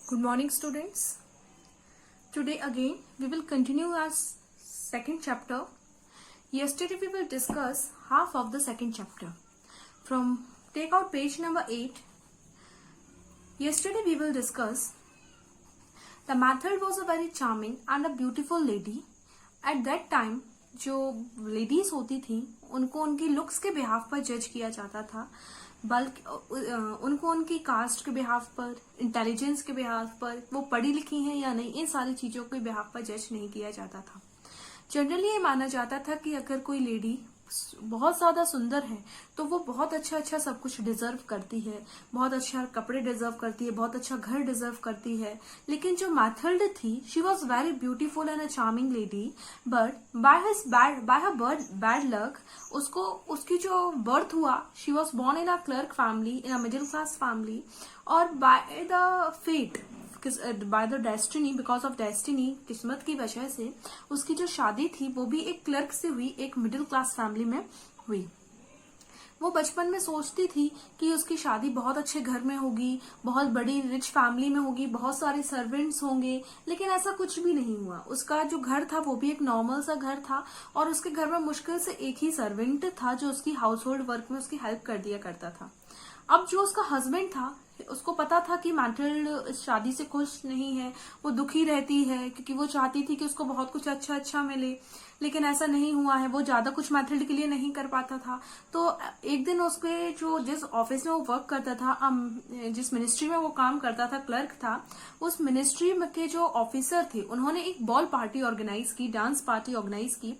Good morning, students. Today again we will continue our second chapter. Yesterday we will discuss half of the second chapter. From take out page number 8. Yesterday we will discuss the method was a very charming and a beautiful lady. At that time जो ladies होती थी उनको उनकी looks के behalf पर जज किया जाता था, बल्कि उनको उनकी कास्ट के बिहाफ पर, इंटेलिजेंस के बिहाफ पर, वो पढ़ी लिखी हैं या नहीं, इन सारी चीजों के बिहाफ पर जज नहीं किया जाता था। जनरली ये माना जाता था कि अगर कोई लेडी बहुत ज्यादा सुंदर है तो वो बहुत अच्छा सब कुछ डिजर्व करती है, बहुत अच्छा कपड़े डिजर्व करती है, बहुत अच्छा घर डिजर्व करती है। लेकिन जो मैथल्ड थी, she was very beautiful and a charming lady, but by her bad luck उसकी जो बर्थ हुआ, she was born in a clerk family, in a middle class family, और by the fate, by the destiny, because of destiny, किस्मत की वजह से उसकी जो शादी थी वो भी एक क्लर्क से हुई, एक मिडिल क्लास फैमिली में हुई। वो बचपन में सोचती थी कि उसकी शादी बहुत अच्छे घर में होगी, बहुत बड़ी रिच फैमिली में होगी, बहुत सारे सर्वेंट्स होंगे, लेकिन ऐसा कुछ भी नहीं हुआ। उसका जो घर था वो भी एक नॉर्मल सा घर था और उसके घर में मुश्किल से एक ही सर्वेंट था जो उसकी हाउस होल्ड वर्क में उसकी हेल्प कर दिया करता था। अब जो उसका हस्बैंड था, उसको पता था कि मैथल्ड इस शादी से खुश नहीं है, वो दुखी रहती है क्योंकि वो चाहती थी कि उसको बहुत कुछ अच्छा मिले, लेकिन ऐसा नहीं हुआ है। वो ज्यादा कुछ मैथल्ड के लिए नहीं कर पाता था। तो एक दिन उसके जो जिस ऑफिस में वो वर्क करता था, जिस मिनिस्ट्री में वो काम करता था, क्लर्क था, उस मिनिस्ट्री के जो ऑफिसर थे उन्होंने एक बॉल पार्टी ऑर्गेनाइज की, डांस पार्टी ऑर्गेनाइज की।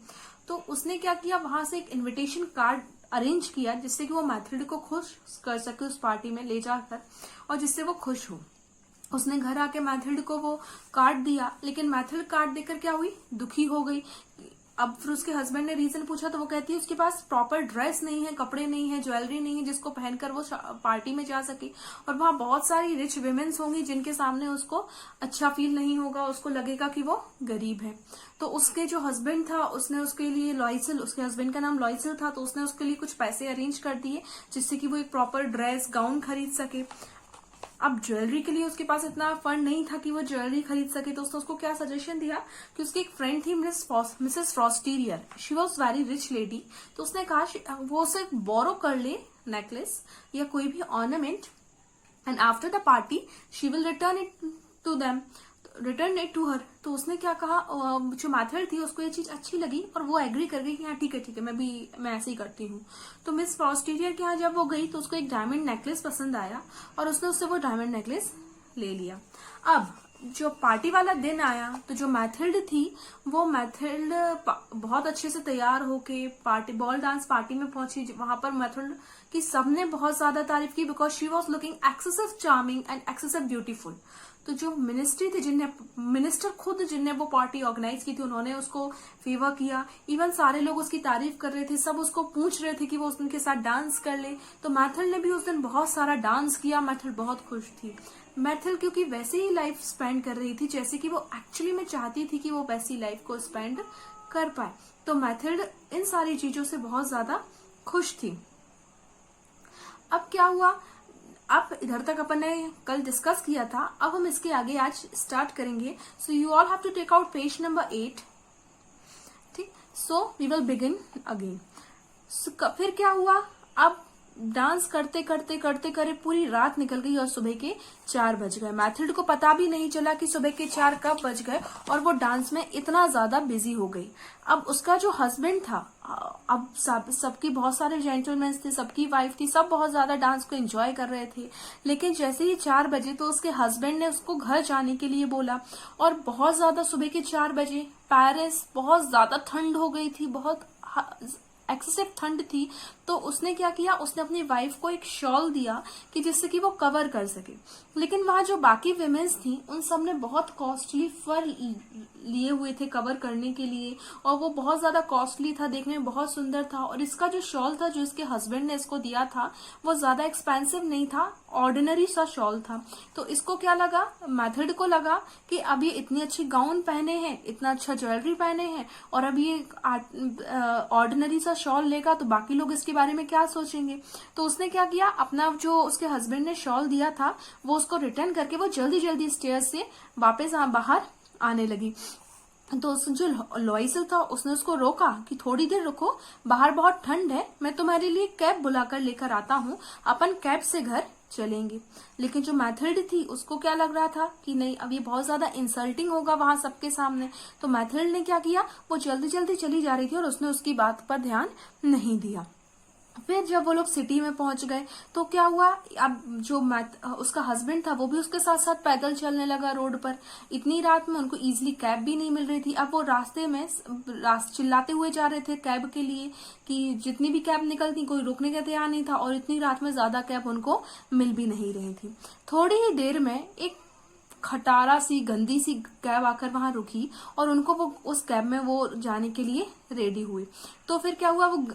तो उसने क्या किया, वहां से एक इन्विटेशन कार्ड अरेंज किया जिससे कि वो मैथल्ड को खुश कर सके उस पार्टी में ले जाकर, और जिससे वो खुश हो। उसने घर आके मैथल्ड को वो कार्ड दिया, लेकिन मैथल्ड कार्ड देकर क्या हुई, दुखी हो गई। अब फिर उसके हस्बैंड ने रीजन पूछा तो वो कहती है उसके पास प्रॉपर ड्रेस नहीं है, कपड़े नहीं है, ज्वेलरी नहीं है जिसको पहनकर वो पार्टी में जा सके, और वहां बहुत सारी रिच विमेन्स होंगी जिनके सामने उसको अच्छा फील नहीं होगा, उसको लगेगा कि वो गरीब है। तो उसके जो हस्बैंड था उसने उसके लिए लॉयसल, उसके हस्बैंड का नाम लॉयसल था, तो उसने उसके लिए कुछ पैसे अरेंज कर दिए जिससे कि वो एक प्रॉपर ड्रेस गाउन खरीद सके। अब ज्वेलरी के लिए उसके पास इतना फंड नहीं था कि वो ज्वेलरी खरीद सके, तो उसने उसको क्या सजेशन दिया कि उसकी एक फ्रेंड थी mrs Forestier, she was very rich lady, तो उसने कहा वो उसे बोरो कर ले नेकलेस या कोई भी ornament, and after the party she will return it to her. तो उसने क्या कहा, जो मैथड थी उसको ये चीज अच्छी लगी और वो एग्री कर गई कि हाँ ठीक है मैं ऐसे ही करती हूँ। तो मिस फ्रॉस्टीरियर के यहाँ जब वो गई तो उसको एक डायमंड नेकलेस पसंद आया और उसने उससे वो डायमंड नेकलेस ले लिया। अब जो पार्टी वाला दिन आया तो जो मैथल्ड थी वो मैथल्ड बहुत अच्छे से तैयार होके पार्टी बॉल डांस पार्टी में पहुंची। वहां पर मैथल्ड की सबने बहुत ज्यादा तारीफ की, because she was looking excessive charming and excessive beautiful. तो जो मिनिस्ट्री थी, मिनिस्टर खुद जिनने वो पार्टी ऑर्गेनाइज की थी, उन्होंने उसको फेवर किया। इवन सारे लोग उसकी तारीफ कर रहे थे, सब उसको पूछ रहे थे कि वो उनके साथ डांस कर ले। तो मैथल्ड ने भी उस दिन बहुत सारा डांस किया। मैथल्ड बहुत खुश थी। मैथल्ड क्योंकि वैसे ही लाइफ स्पेंड कर रही थी जैसे कि वो एक्चुअली में चाहती थी कि वो वैसी लाइफ को स्पेंड कर पाए। तो मैथल्ड इन सारी चीजों से बहुत ज्यादा खुश थी। अब क्या हुआ, अब इधर तक अपन ने कल डिस्कस किया था, अब हम इसके आगे आज स्टार्ट करेंगे। So you all have to take out page number 8। ठीक, so we will begin again. फिर क्या हुआ, अब डांस करते करते पूरी रात निकल गई और सुबह के 4 बज गए। मैथल्ड को पता भी नहीं चला कि सुबह के 4 कब बज गए, और वो डांस में इतना ज्यादा बिजी हो गई। अब उसका जो हस्बैंड था, अब सबकी बहुत सारे जेंटलमैन थे, सबकी वाइफ थी, सब बहुत ज्यादा डांस को एंजॉय कर रहे थे। लेकिन जैसे ही 4 बजे तो उसके हस्बैंड ने उसको घर जाने के लिए बोला, और बहुत ज्यादा सुबह के 4 बजे पेरिस बहुत ज्यादा ठंड हो गई थी, बहुत एक्सेसिव ठंड थी। तो उसने क्या किया, उसने अपनी वाइफ को एक शॉल दिया कि जिससे कि वो कवर कर सके। लेकिन वहां जो बाकी विमेन्स थी उन सब ने बहुत कॉस्टली फर लिए हुए थे कवर करने के लिए, और वो बहुत ज्यादा कॉस्टली था, देखने में बहुत सुंदर था। और इसका जो शॉल था जो इसके हस्बैंड ने इसको दिया था वो ज्यादा एक्सपेंसिव नहीं था, ऑर्डिनरी सा शॉल था। तो इसको क्या लगा, मैथड को लगा कि अब ये इतनी अच्छी गाउन पहने हैं, इतना अच्छा ज्वेलरी पहने हैं, और अब ये ऑर्डिनरी सा शॉल लेगा तो बाकी लोग इसके बारे में क्या सोचेंगे। तो उसने क्या किया, अपना जो उसके हस्बैंड ने शॉल दिया था वो उसको रिटर्न करके वो जल्दी जल्दी स्टेयर्स से वापस बाहर आने लगी। तो जो लॉइसल था उसने उसको रोका कि थोड़ी देर रुको, बाहर बहुत ठंड है, मैं तुम्हारे लिए कैब बुलाकर लेकर आता हूँ, अपन कैब से घर चलेंगे। लेकिन जो मैथिल्ड थी उसको क्या लग रहा था कि नहीं, अब ये बहुत ज्यादा इंसल्टिंग होगा वहां सबके सामने। तो मैथिल्ड ने क्या किया, वो जल्दी जल्दी चली जा रही थी और उसने उसकी बात पर ध्यान नहीं दिया। फिर जब वो लोग सिटी में पहुंच गए तो क्या हुआ, अब जो उसका हस्बैंड था वो भी उसके साथ साथ पैदल चलने लगा रोड पर। इतनी रात में उनको इजीली कैब भी नहीं मिल रही थी। अब वो रास्ते में चिल्लाते हुए जा रहे थे कैब के लिए कि जितनी भी कैब निकलती कोई रुकने का तैयार नहीं था, और इतनी रात में ज्यादा कैब उनको मिल भी नहीं रही थी। थोड़ी ही देर में एक खटारा सी गंदी सी कैब आकर वहां रुकी और उनको वो उस कैब में वो जाने के लिए रेडी हुए। तो फिर क्या हुआ, वो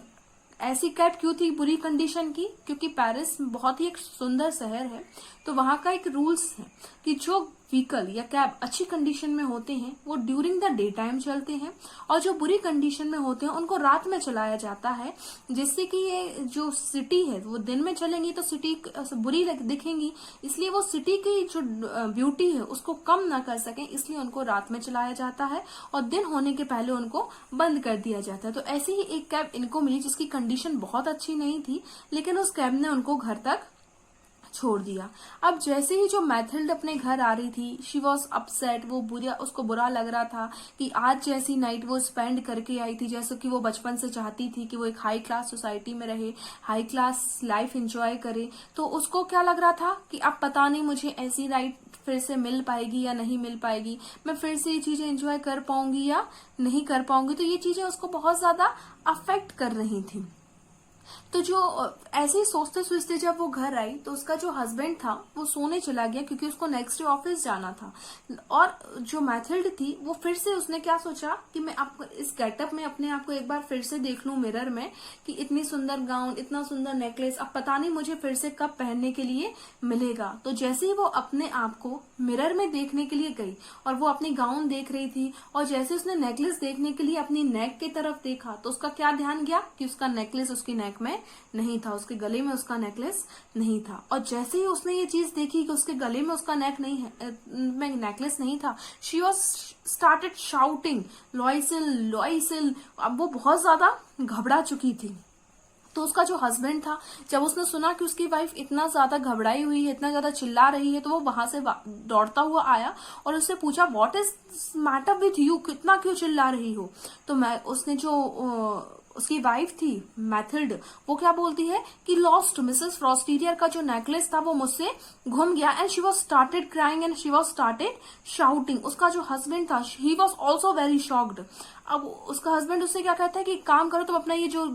ऐसी कैब क्यों थी बुरी कंडीशन की, क्योंकि पेरिस बहुत ही एक सुंदर शहर है, तो वहां का एक रूल्स है कि जो व्हीकल या कैब अच्छी कंडीशन में होते हैं वो ड्यूरिंग द डे टाइम चलते हैं, और जो बुरी कंडीशन में होते हैं उनको रात में चलाया जाता है, जिससे कि ये जो सिटी है वो दिन में चलेंगी तो सिटी बुरी दिखेंगी, इसलिए वो सिटी की जो ब्यूटी है उसको कम ना कर सके, इसलिए उनको रात में चलाया जाता है और दिन होने के पहले उनको बंद कर दिया जाता है। तो ऐसी ही एक कैब इनको मिली जिसकी कंडीशन बहुत अच्छी नहीं थी, लेकिन उस कैब ने उनको घर तक छोड़ दिया। अब जैसे ही जो मैथिल्ड अपने घर आ रही थी, शी वॉज अपसेट, वो उसको बुरा लग रहा था कि आज जैसी नाइट वो स्पेंड करके आई थी, जैसे कि वो बचपन से चाहती थी कि वो एक हाई क्लास सोसाइटी में रहे, हाई क्लास लाइफ एंजॉय करे, तो उसको क्या लग रहा था कि अब पता नहीं मुझे ऐसी नाइट फिर से मिल पाएगी या नहीं मिल पाएगी, मैं फिर से ये चीजें एंजॉय कर पाऊंगी या नहीं कर पाऊंगी। तो ये चीजें उसको बहुत ज्यादा अफेक्ट कर रही थी। तो जो ऐसे ही सोचते सोचते जब वो घर आई तो उसका जो हस्बैंड था वो सोने चला गया, क्योंकि उसको नेक्स्ट डे ऑफिस जाना था। और जो मैथिल्ड थी वो फिर से उसने क्या सोचा कि मैं आपको इस गेटअप में अपने आप को एक बार फिर से देख लूं मिरर में, कि इतनी सुंदर गाउन, इतना सुंदर नेकलेस, अब पता नहीं मुझे फिर से कब पहनने के लिए मिलेगा। तो जैसे ही वो अपने आप को मिरर में देखने के लिए गई और वो अपनी गाउन देख रही थी, और जैसे उसने नेकलेस देखने के लिए अपनी नेक की तरफ देखा तो उसका क्या ध्यान गया कि उसका नेकलेस उसकी नेक में नहीं था, उसके गले में उसका नेकलेस नहीं था। और जैसे ही उसने ये चीज देखी कि उसके गले में उसका नेकलेस नहीं था, शी वॉज स्टार्टेड शाउटिंग लॉइसिल लॉइसिल। अब वो बहुत ज्यादा घबरा चुकी थी। तो उसका जो हस्बैंड था, जब उसने सुना कि उसकी वाइफ इतना ज्यादा घबराई हुई है, इतना ज्यादा चिल्ला रही है, तो वो वहां से दौड़ता हुआ आया और उससे पूछा, what is matter with you, कितना क्यों चिल्ला रही हो। तो उसने जो उसकी वाइफ थी मैथिल्ड, वो क्या बोलती है कि लॉस्ट मिसेस फ्रॉस्टीरियर का जो नेकलेस था वो मुझसे घूम गया, and she was started crying and she was started shouting. उसका जो हस्बैंड था, he was also very shocked. अब उसका हस्बैंड उससे क्या कहता है कि काम करो, तुम अपना ये जो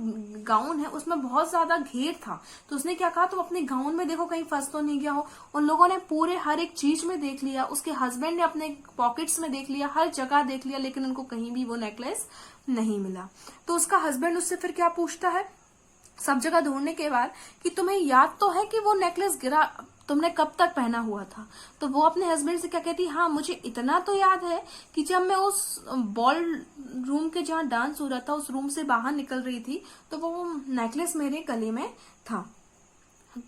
गाउन है उसमें बहुत ज्यादा घेर था, तो उसने क्या कहा, तुम अपने गाउन में देखो कहीं फंस तो नहीं गया हो। उन लोगों ने पूरे हर एक चीज में देख लिया, उसके हस्बैंड ने अपने पॉकेट्स में देख लिया, हर जगह देख लिया, लेकिन उनको कहीं भी वो नेकलेस नहीं मिला। तो उसका हस्बैंड उससे फिर क्या पूछता है सब जगह ढूंढने के बाद कि तुम्हें याद तो है कि वो नेकलेस गिरा तुमने कब तक पहना हुआ था। तो वो अपने हस्बैंड से क्या कहती, हाँ मुझे इतना तो याद है कि जब मैं उस बॉल रूम के जहाँ डांस हो रहा था उस रूम से बाहर निकल रही थी तो वो नेकलेस मेरे गले में था।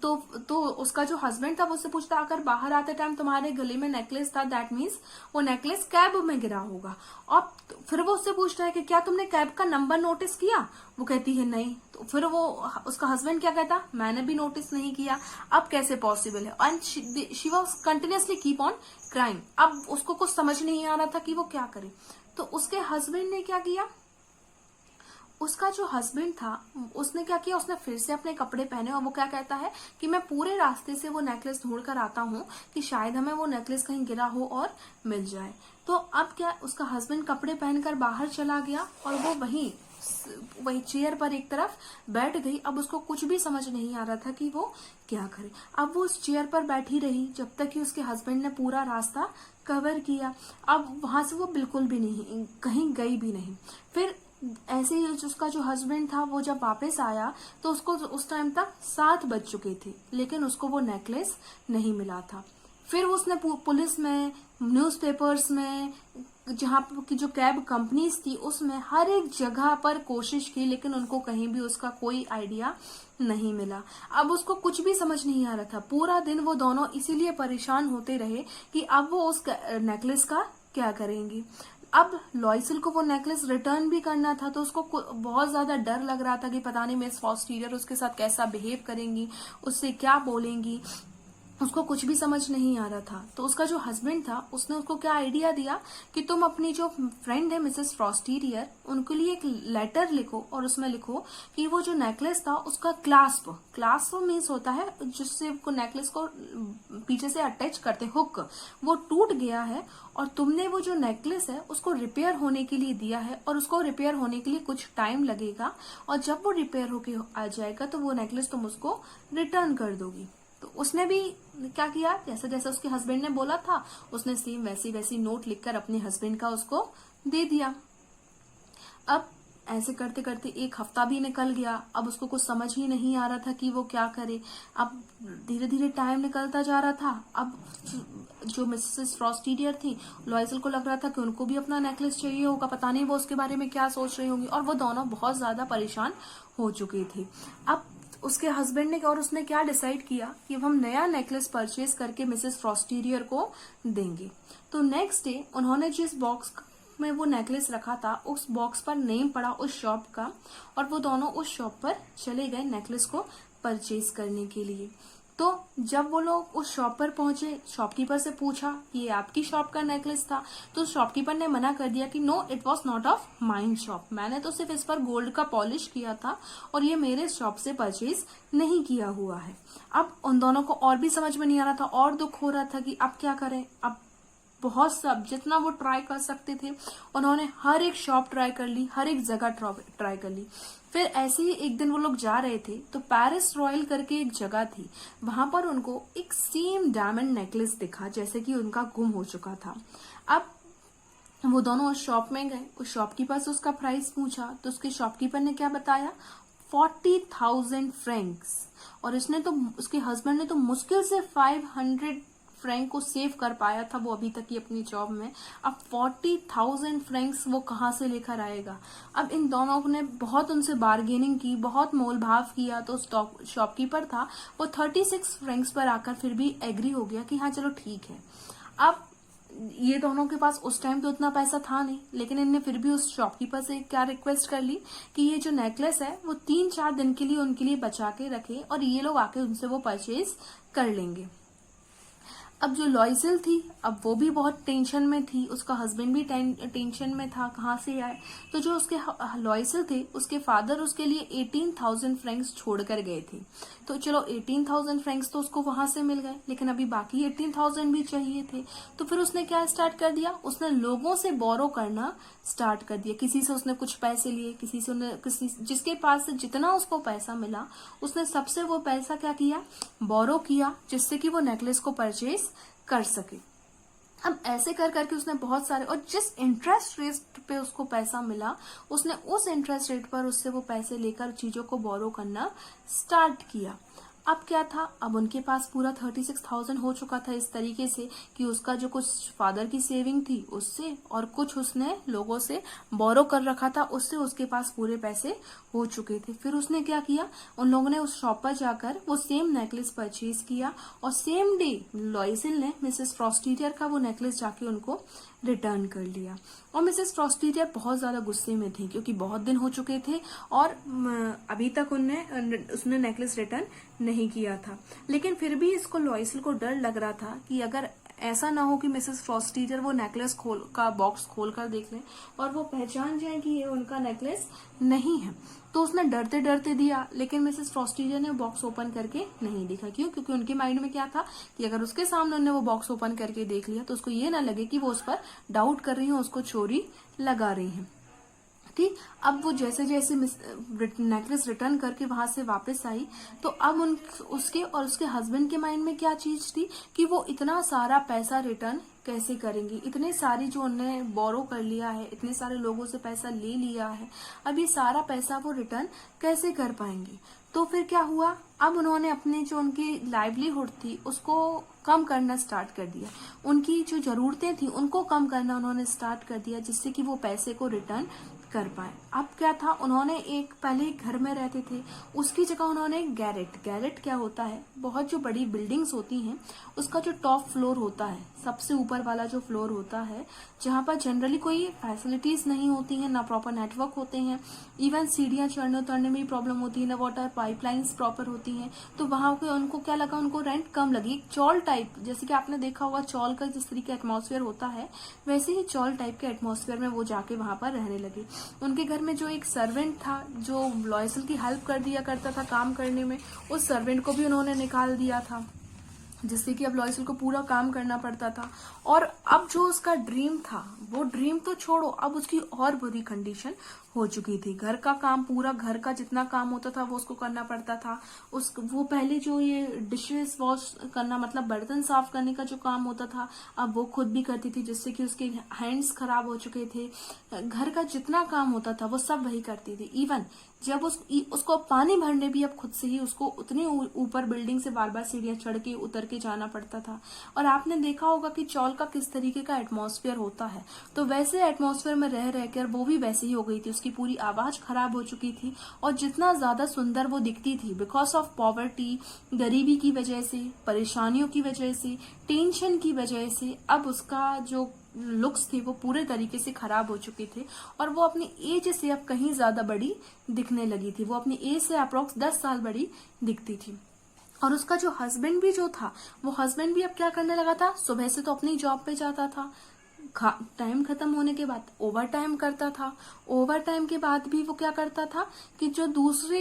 तो उसका जो हस्बैंड था वो उससे पूछता, अगर बाहर आते टाइम तुम्हारे गले में नेकलेस था, दैट मीन्स वो नेकलेस कैब में गिरा होगा। और फिर वो उससे पूछता है कि क्या तुमने कैब का नंबर नोटिस किया। वो कहती है नहीं। तो फिर वो उसका हस्बैंड क्या कहता, मैंने भी नोटिस नहीं किया, अब कैसे पॉसिबल है। And she was continuously keep on crying. अब उसको कुछ समझ नहीं आ रहा था कि वो क्या करे। तो उसके हस्बैंड ने क्या किया, उसका जो हस्बैंड था उसने क्या किया, उसने फिर से अपने कपड़े पहने और वो क्या कहता है कि मैं पूरे रास्ते से वो नेकलेस ढूंढ कर आता हूँ कि शायद हमें वो नेकलेस कहीं गिरा हो और मिल जाए। तो अब क्या, उसका हस्बैंड कपड़े पहनकर बाहर चला गया और वो वही चेयर पर एक तरफ बैठ गई। अब उसको कुछ भी समझ नहीं आ रहा था कि वो क्या करे। अब वो उस चेयर पर बैठी रही जब तक कि उसके हस्बैंड ने पूरा रास्ता कवर किया। अब वहां से वो बिल्कुल भी नहीं कहीं गई भी नहीं। फिर ऐसे ही उसका जो हस्बैंड था वो जब वापस आया तो उसको उस टाइम तक 7 बज चुके थे, लेकिन उसको वो नेकलेस नहीं मिला था। फिर उसने पुलिस में, न्यूज़पेपर्स में, जहाँ की जो कैब कंपनीज थी उसमें हर एक जगह पर कोशिश की, लेकिन उनको कहीं भी उसका कोई आइडिया नहीं मिला। अब उसको कुछ भी समझ नहीं आ रहा था। पूरा दिन वो दोनों इसीलिए परेशान होते रहे कि अब वो उस नेकलेस का क्या करेंगी। अब लॉयसल को वो नेकलेस रिटर्न भी करना था, तो उसको बहुत ज्यादा डर लग रहा था कि पता नहीं मिस फॉस्टीरियर उसके साथ कैसा बिहेव करेंगी, उससे क्या बोलेंगी। उसको कुछ भी समझ नहीं आ रहा था। तो उसका जो हस्बैंड था उसने उसको क्या आइडिया दिया कि तुम अपनी जो फ्रेंड है मिसेस फ्रॉस्टीरियर, उनके लिए एक लेटर लिखो और उसमें लिखो कि वो जो नेकलेस था उसका क्लास्प मीन्स होता है जिससे को नेकलेस को पीछे से अटैच करते हुक, वो टूट गया है और तुमने वो जो नेकलेस है उसको रिपेयर होने के लिए दिया है और उसको रिपेयर होने के लिए कुछ टाइम लगेगा, और जब वो रिपेयर होके आ जाएगा तो वो नेकलेस तुम उसको रिटर्न कर दोगी। तो उसने भी क्या किया, जैसे जैसे उसके हस्बैंड ने बोला था उसने सेम वैसी वैसी नोट लिखकर अपने हस्बैंड का उसको दे दिया। अब ऐसे करते करते एक हफ्ता भी निकल गया। अब उसको कुछ समझ ही नहीं आ रहा था कि वो क्या करे। अब धीरे धीरे टाइम निकलता जा रहा था। अब जो मिसेस फ्रॉस्टीरियर थी, लॉयसल को लग रहा था कि उनको भी अपना नेकलेस चाहिए होगा, पता नहीं वो उसके बारे में क्या सोच रही होंगी, और वो दोनों बहुत ज्यादा परेशान हो चुके थे। अब उसके हस्बैंड ने और उसने क्या डिसाइड किया कि हम नया नेकलेस परचेज करके मिसेस फ्रॉस्टीरियर को देंगे। तो नेक्स्ट डे उन्होंने जिस बॉक्स में वो नेकलेस रखा था उस बॉक्स पर नेम पड़ा उस शॉप का, और वो दोनों उस शॉप पर चले गए नेकलेस को परचेज करने के लिए। तो जब वो लोग उस शॉप पर पहुंचे, शॉपकीपर से पूछा कि ये आपकी शॉप का नेकलेस था, तो शॉपकीपर ने मना कर दिया कि no, it was not of mine shop, मैंने तो सिर्फ इस पर गोल्ड का पॉलिश किया था और ये मेरे शॉप से परचेज नहीं किया हुआ है। अब उन दोनों को और भी समझ में नहीं आ रहा था और दुख हो रहा था कि अब क्या करें। अब बहुत सब जितना वो ट्राई कर सकते थे उन्होंने हर एक शॉप ट्राई कर ली, हर एक जगह ट्राई कर ली। फिर ऐसे ही एक दिन वो लोग जा रहे थे तो पेरिस रॉयल करके एक जगह थी, वहां पर उनको एक सेम डायमंड नेकलेस दिखा जैसे कि उनका गुम हो चुका था। अब वो दोनों उस शॉप में गए, उस शॉपकीपर से उसका प्राइस पूछा तो उसके शॉपकीपर ने क्या बताया, 40,000 फ्रैंक्स। और उसके हस्बैंड ने तो मुश्किल से 500 फ्रैंक को सेव कर पाया था वो अभी तक की अपनी जॉब में। अब 40,000 फ्रैंक्स वो कहाँ से लेकर आएगा। अब इन दोनों ने बहुत उनसे बार्गेनिंग की, बहुत मोल भाव किया, तो शॉपकीपर था वो 36 फ्रैंक्स पर आकर फिर भी एग्री हो गया कि हाँ चलो ठीक है। अब ये दोनों के पास उस टाइम तो उतना पैसा था नहीं, लेकिन इनने फिर भी उस शॉपकीपर से क्या रिक्वेस्ट कर ली कि ये जो नेकलेस है वो 3-4 दिन के लिए उनके लिए बचा के रखे और ये लोग आके उनसे वो परचेज कर लेंगे। अब जो लॉयसल थी अब वो भी बहुत टेंशन में थी, उसका हस्बैंड भी टेंशन में था कहाँ से आए। तो जो उसके लॉयसल थे उसके फादर उसके लिए 18,000 फ्रैंक्स छोड़कर गए थे। तो चलो 18,000 फ्रैंक्स तो उसको वहां से मिल गए, लेकिन अभी बाकी 18,000 भी चाहिए थे। तो फिर उसने क्या स्टार्ट कर दिया, उसने लोगों से बोरो करना स्टार्ट कर दिया। किसी से उसने कुछ पैसे लिए, किसी जिसके पास से जितना उसको पैसा मिला उसने सबसे वो पैसा क्या किया, बोरो किया, जिससे कि वो नेकलेस को परचेज कर सके। अब ऐसे कर करके उसने बहुत सारे, और जिस इंटरेस्ट रेट पे उसको पैसा मिला उसने उस इंटरेस्ट रेट पर उससे वो पैसे लेकर चीजों को बोरो करना स्टार्ट किया। अब क्या था, अब उनके पास पूरा 36,000 हो चुका था इस तरीके से कि उसका जो कुछ फादर की सेविंग थी उससे और कुछ उसने लोगों से बोरो कर रखा था उससे उसके पास पूरे पैसे हो चुके थे। फिर उसने क्या किया, उन लोगों ने उस शॉप पर जाकर वो सेम नेकलेस परचेज किया और सेम डे लॉयसल ने मिसेस फ्रॉस्टीरियर का वो नेकलेस जाके उनको रिटर्न कर लिया। और मिसेस फ्रॉस्टीरियर बहुत ज्यादा गुस्से में थी क्योंकि बहुत दिन हो चुके थे और अभी तक उसने नेकलेस रिटर्न नहीं किया था। लेकिन फिर भी इसको लॉयसल को डर लग रहा था कि अगर ऐसा ना हो कि मिसेस फ्रॉस्टीरियर वो नेकलेस का बॉक्स खोल कर देख ले और वो पहचान जाए कि ये उनका नेकलेस नहीं है। तो उसने डरते डरते दिया, लेकिन मिसेस फ्रॉस्टीरियर ने बॉक्स ओपन करके नहीं देखा। क्यों? क्योंकि उनके माइंड में क्या था कि अगर उसके सामने उन्होंने वो बॉक्स ओपन करके देख लिया तो उसको ये ना लगे कि वो उस पर डाउट कर रही है, उसको चोरी लगा रही है। ठीक, अब वो जैसे जैसे नेकलेस रिटर्न करके वहां से वापस आई तो अब उसके और उसके हस्बैंड के माइंड में क्या चीज थी कि वो इतना सारा पैसा रिटर्न कैसे करेंगी, इतने सारी जो उन्होंने बोरो कर लिया है, इतने सारे लोगों से पैसा ले लिया है, अब ये सारा पैसा वो रिटर्न कैसे कर पाएंगे। तो फिर क्या हुआ, अब उन्होंने अपनी जो उनकी लाइवलीहुड थी उसको कम करना स्टार्ट कर दिया, उनकी जो जरूरतें थी उनको कम करना उन्होंने स्टार्ट कर दिया, जिससे कि वो पैसे को रिटर्न कर पाए। अब क्या था, उन्होंने एक पहले एक घर में रहते थे, उसकी जगह उन्होंने एक गैरेट क्या होता है, बहुत जो बड़ी बिल्डिंग्स होती हैं उसका जो टॉप फ्लोर होता है, सबसे ऊपर वाला जो फ्लोर होता है, जहां पर जनरली कोई फैसिलिटीज नहीं होती हैं, ना प्रॉपर नेटवर्क होते हैं, इवन सीढ़ियां चढ़ने उतरने में भी प्रॉब्लम होती है, ना वाटर पाइपलाइंस प्रॉपर होती हैं, तो वहां पे उनको क्या लगा, उनको रेंट कम लगी। एक चॉल टाइप, जैसे कि आपने देखा होगा चॉल का जिस तरीके एटमॉस्फेयर होता है, वैसे ही चॉल टाइप के एटमॉस्फेयर में वो जाके वहां पर रहने लगे। उनके घर में जो एक सर्वेंट था जो लॉयसल की हेल्प कर दिया करता था काम करने में, उस सर्वेंट को भी उन्होंने निकाल दिया था, जिससे कि अब लॉयसल को पूरा काम करना पड़ता था। और अब जो उसका ड्रीम था, वो ड्रीम तो छोड़ो, अब उसकी और बुरी कंडीशन हो चुकी थी। घर का काम, पूरा घर का जितना काम होता था वो उसको करना पड़ता था। वो पहले जो ये डिशेस वॉश करना, मतलब बर्तन साफ करने का जो काम होता था, अब वो खुद भी करती थी, जिससे कि उसके हैंड्स खराब हो चुके थे। घर का जितना काम होता था वो सब वही करती थी। इवन जब उसको पानी भरने भी अब खुद से ही उसको उतनी ऊपर बिल्डिंग से बार बार सीढ़ियां चढ़ के उतर के जाना पड़ता था। और आपने देखा होगा कि चौल का किस तरीके का एटमॉस्फेयर होता है, तो वैसे एटमॉस्फेयर में रह रहकर वो भी वैसे ही हो गई थी, उसकी पूरी आवाज खराब हो चुकी थी। और जितना ज्यादा सुंदर वो दिखती थी, बिकॉज ऑफ पॉवर्टी, गरीबी की वजह से, परेशानियों की वजह से, टेंशन की वजह से, अब उसका जो लुक्स थे वो पूरे तरीके से खराब हो चुके थे। और वो अपनी एज से अब कहीं ज्यादा बड़ी दिखने लगी थी, वो अपनी एज से अप्रोक्स 10 साल बड़ी दिखती थी। और उसका जो हस्बैंड भी जो था, वो हस्बैंड भी अब क्या करने लगा था, सुबह से तो अपनी जॉब पे जाता था, टाइम खत्म होने के बाद ओवर टाइम करता था, ओवर टाइम के बाद भी वो क्या करता था कि जो दूसरे,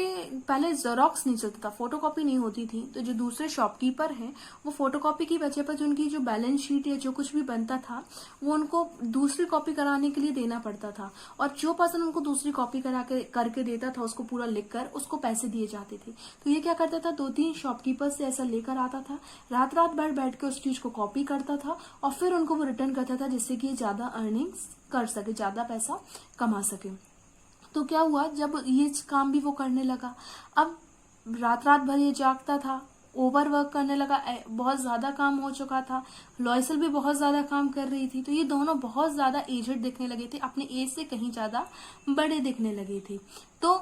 पहले जेरोक्स नहीं चलता था, फोटोकॉपी नहीं होती थी, तो जो दूसरे शॉपकीपर हैं वो फोटोकॉपी की वजह पर जो उनकी जो बैलेंस शीट या जो कुछ भी बनता था वो उनको दूसरी कॉपी कराने के लिए देना पड़ता था। और जो पर्सन उनको दूसरी कॉपी करके देता था उसको पूरा लिखकर उसको पैसे दिए जाते थे। तो ये क्या करता था, 2-3 शॉपकीपर से ऐसा लेकर आता था, रात रात भर बैठ के उस चीज को कॉपी करता था और फिर उनको वो रिटर्न करता था, जिससे कि ज्यादा अर्निंग्स कर सके, ज्यादा पैसा कमा सके। तो क्या हुआ, जब ये काम भी वो करने लगा, अब रात रात भर ये जागता था, ओवर वर्क करने लगा, बहुत ज्यादा काम हो चुका था, लॉयसल भी बहुत ज्यादा काम कर रही थी, तो ये दोनों बहुत ज्यादा एजेड दिखने लगे थे, अपने एज से कहीं ज्यादा बड़े दिखने लगे थे। तो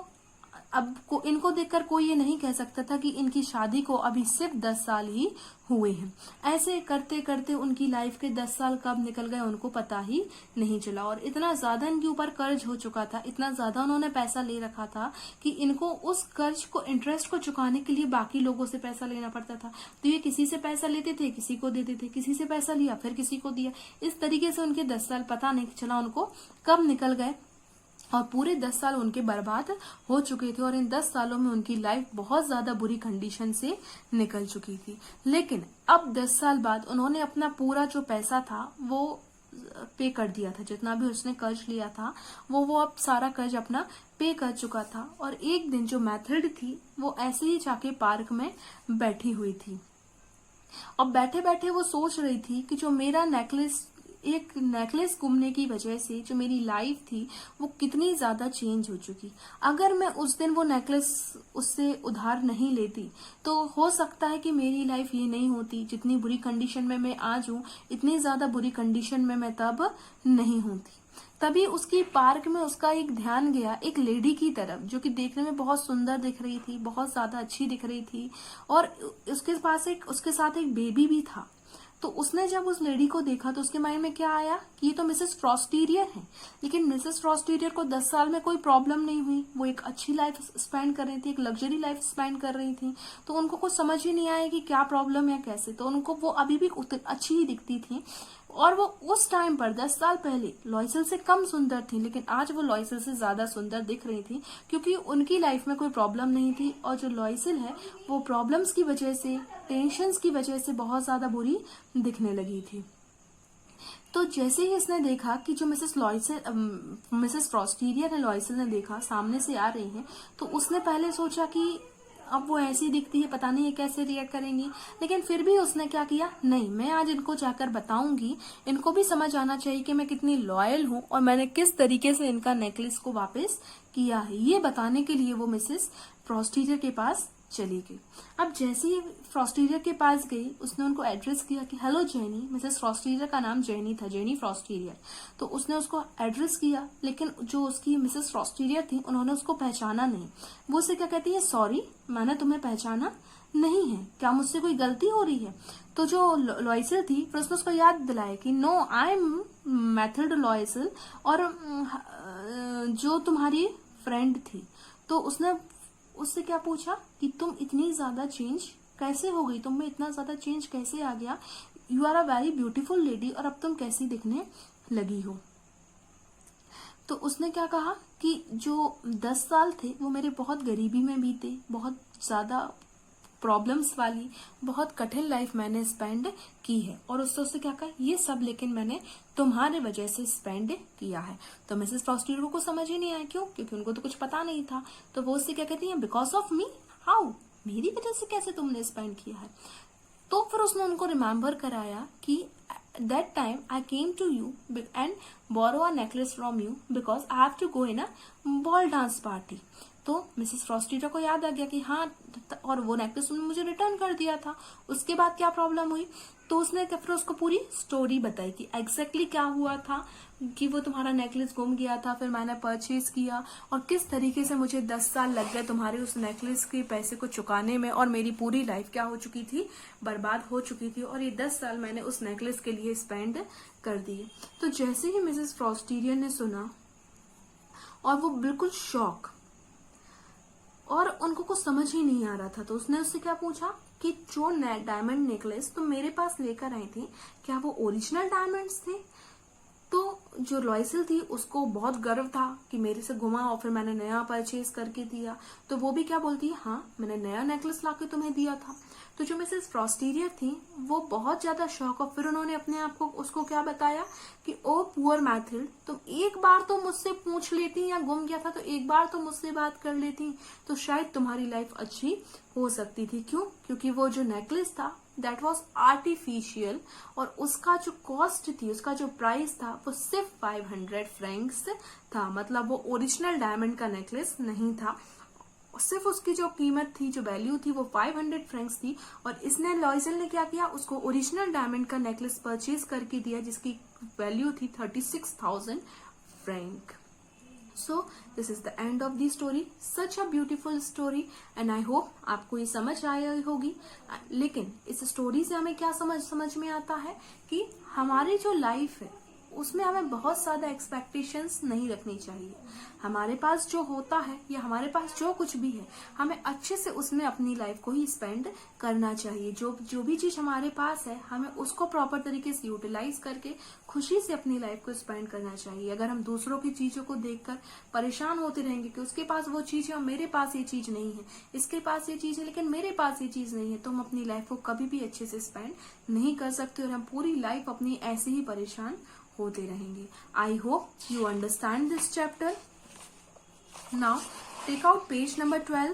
अब इनको देखकर कोई ये नहीं कह सकता था कि इनकी शादी को अभी सिर्फ 10 साल ही हुए हैं। ऐसे करते करते उनकी लाइफ के 10 साल कब निकल गए उनको पता ही नहीं चला। और इतना ज्यादा इनके ऊपर कर्ज हो चुका था, इतना ज्यादा उन्होंने पैसा ले रखा था कि इनको उस कर्ज को, इंटरेस्ट को चुकाने के लिए बाकी लोगों से पैसा लेना पड़ता था। तो ये किसी से पैसा लेते थे, किसी को देते थे, किसी से पैसा लिया फिर किसी को दिया। इस तरीके से उनके 10 साल पता नहीं चला उनको कब निकल गए, और पूरे 10 साल उनके बर्बाद हो चुके थे। और इन 10 सालों में उनकी लाइफ बहुत ज्यादा बुरी कंडीशन से निकल चुकी थी। लेकिन अब 10 साल बाद उन्होंने अपना पूरा जो पैसा था वो पे कर दिया था, जितना भी उसने कर्ज लिया था वो अब सारा कर्ज अपना पे कर चुका था। और एक दिन जो मेथड थी वो ऐसे ही जाके पार्क में बैठी हुई थी, और बैठे बैठे वो सोच रही थी कि जो मेरा नेकलेस गुमने की वजह से जो मेरी लाइफ थी वो कितनी ज्यादा चेंज हो चुकी। अगर मैं उस दिन वो नेकलेस उससे उधार नहीं लेती तो हो सकता है कि मेरी लाइफ ये नहीं होती, जितनी बुरी कंडीशन में मैं आज हूँ इतनी ज्यादा बुरी कंडीशन में मैं तब नहीं होती। तभी उसकी पार्क में उसका एक ध्यान गया एक लेडी की तरफ, जो कि देखने में बहुत सुंदर दिख रही थी, बहुत ज्यादा अच्छी दिख रही थी, और उसके साथ एक बेबी भी था। तो उसने जब उस लेडी को देखा तो उसके माइंड में क्या आया कि ये तो मिसेस फ्रॉस्टीरियर है। लेकिन मिसेस फ्रॉस्टीरियर को 10 साल में कोई प्रॉब्लम नहीं हुई, वो एक अच्छी लाइफ स्पेंड कर रही थी, एक लग्जरी लाइफ स्पेंड कर रही थी, तो उनको कुछ समझ ही नहीं आया कि क्या प्रॉब्लम है कैसे। तो उनको वो अभी भी अच्छी ही दिखती थी, और वो उस टाइम पर 10 साल पहले लॉयसल से कम सुंदर थी, लेकिन आज वो लॉयसल से ज्यादा सुंदर दिख रही थी, क्योंकि उनकी लाइफ में कोई प्रॉब्लम नहीं थी। और जो लॉयसल है वो प्रॉब्लम्स की वजह से, टेंशन्स की वजह से बहुत ज्यादा बुरी दिखने लगी थी। तो जैसे ही इसने देखा कि जो मिसेस फ्रॉस्टीरियर है, लॉयसल ने देखा सामने से आ रही है, तो उसने पहले सोचा कि अब वो ऐसी दिखती है, पता नहीं ये कैसे रिएक्ट करेंगी। लेकिन फिर भी उसने क्या किया, नहीं मैं आज इनको जाकर बताऊंगी, इनको भी समझ आना चाहिए कि मैं कितनी लॉयल हूँ और मैंने किस तरीके से इनका नेकलेस को वापस किया है। ये बताने के लिए वो मिसेस फ्रॉस्टीरियर के पास चली गई। अब जैसे ही फ्रॉस्टीरियर के पास गई, उसने उनको एड्रेस किया कि हेलो जेनी, मिसेस फ्रॉस्टीरियर का नाम जेनी था, जेनी फ्रॉस्टीरियर। तो उसने उसको एड्रेस किया, लेकिन जो उसकी मिसेस फ्रॉस्टीरियर थी उन्होंने उसको पहचाना नहीं। वो उससे क्या कहती है, सॉरी मैंने तुम्हें पहचाना नहीं है, क्या मुझसे कोई गलती हो रही है। तो जो लॉयसल थी फिर उसने उसको याद दिलाया कि नो आई एम मैथड लॉयसल, और जो तुम्हारी फ्रेंड थी। तो उसने उससे क्या पूछा कि तुम इतनी ज्यादा चेंज कैसे हो गई, तुम में इतना ज्यादा चेंज कैसे आ गया, you are a very beautiful lady, और अब तुम कैसी दिखने लगी हो। तो उसने क्या कहा कि जो 10 साल थे वो मेरे बहुत गरीबी में बीते, बहुत ज्यादा प्रॉब्लम्स वाली, बहुत कठिन लाइफ मैंने स्पेंड की है, और उससे क्या कहा, ये सब लेकिन मैंने तुम्हारे वजह से स्पेंड किया है। तो मिसेस फ्रॉस्टीरियर को समझ ही नहीं आया, क्यों, क्योंकि उनको तो कुछ पता नहीं था। तो वो उससे क्या कहती है, बिकॉज ऑफ मी, हाउ, मेरी वजह से कैसे तुमने स्पेंड किया है। तो फिर उसने उनको रिमेम्बर कराया कि that time I came to you and borrow a necklace from you because I have to go in a ball dance party। तो मिसेस फ्रॉस्टीरियर को याद आ गया कि हाँ, और वो नेकलेस तुमने मुझे रिटर्न कर दिया था। उसके बाद क्या प्रॉब्लम हुई, तो उसने फिर उसको पूरी स्टोरी बताई कि एग्जैक्टली क्या हुआ था, कि वो तुम्हारा नेकलेस गुम गया था, फिर मैंने परचेज किया, और किस तरीके से मुझे 10 साल लग गए तुम्हारे उस नेकलेस के पैसे को चुकाने में, और मेरी पूरी लाइफ क्या हो चुकी थी, बर्बाद हो चुकी थी, और ये 10 साल मैंने उस नेकलेस के लिए स्पेंड कर दिए। तो जैसे ही मिसेस फ्रॉस्टीरियर ने सुना, और वो बिल्कुल शॉक, और उनको कुछ समझ ही नहीं आ रहा था। तो उसने उससे क्या पूछा कि जो डायमंड नेकलेस तुम मेरे पास लेकर आई थी, क्या वो ओरिजिनल डायमंड्स थे। तो जो लॉयसल थी उसको बहुत गर्व था कि मेरे से घुमा और फिर मैंने नया परचेज करके दिया। तो वो भी क्या बोलती है, हाँ मैंने नया नेकलेस लाके तुम्हें दिया था। तो जो मिसेस फ्रॉस्टीरियर थी वो बहुत ज्यादा शॉक, और फिर उन्होंने अपने आप को उसको क्या बताया कि ओ पुअर मैथिल्ड, तुम एक बार तो मुझसे पूछ लेती, या गुम गया था तो एक बार तो मुझसे बात कर लेती, तो शायद तुम्हारी लाइफ अच्छी हो सकती थी। क्यों, क्योंकि वो जो नेकलेस था दैट वॉज आर्टिफिशियल, और उसका जो कॉस्ट थी, उसका जो प्राइस था वो सिर्फ 500 फ्रैंक्स था। मतलब वो ओरिजिनल डायमंड का नेकलेस नहीं था, सिर्फ उसकी जो कीमत थी, जो वैल्यू थी वो 500 फ्रैंक्स थी। और इसने लॉयसल ने क्या किया, उसको ओरिजिनल डायमंड का नेकलेस परचेज करके दिया जिसकी वैल्यू थी 36,000 Frank. So this is the end of the story, such a beautiful story and I hope आपको ये समझ आई होगी। लेकिन इस स्टोरी से हमें क्या समझ में आता है कि हमारी जो लाइफ है उसमें हमें बहुत ज्यादा एक्सपेक्टेशंस नहीं रखनी चाहिए। हमारे पास जो होता है या हमारे पास जो कुछ भी है, हमें अच्छे से उसमें अपनी लाइफ को ही स्पेंड करना चाहिए। जो भी चीज हमारे पास है हमें उसको प्रॉपर तरीके से यूटिलाइज करके खुशी से अपनी लाइफ को स्पेंड करना चाहिए। अगर हम दूसरों की चीजों को देखकर परेशान होते रहेंगे कि उसके पास वो चीज है और मेरे पास ये चीज नहीं है, इसके पास ये चीज है लेकिन मेरे पास ये चीज नहीं है, तो हम अपनी लाइफ को कभी भी अच्छे से स्पेंड नहीं कर सकते और हम पूरी लाइफ अपनी ऐसे ही परेशान होते रहेंगे। I hope you understand this chapter. Now take out page number 12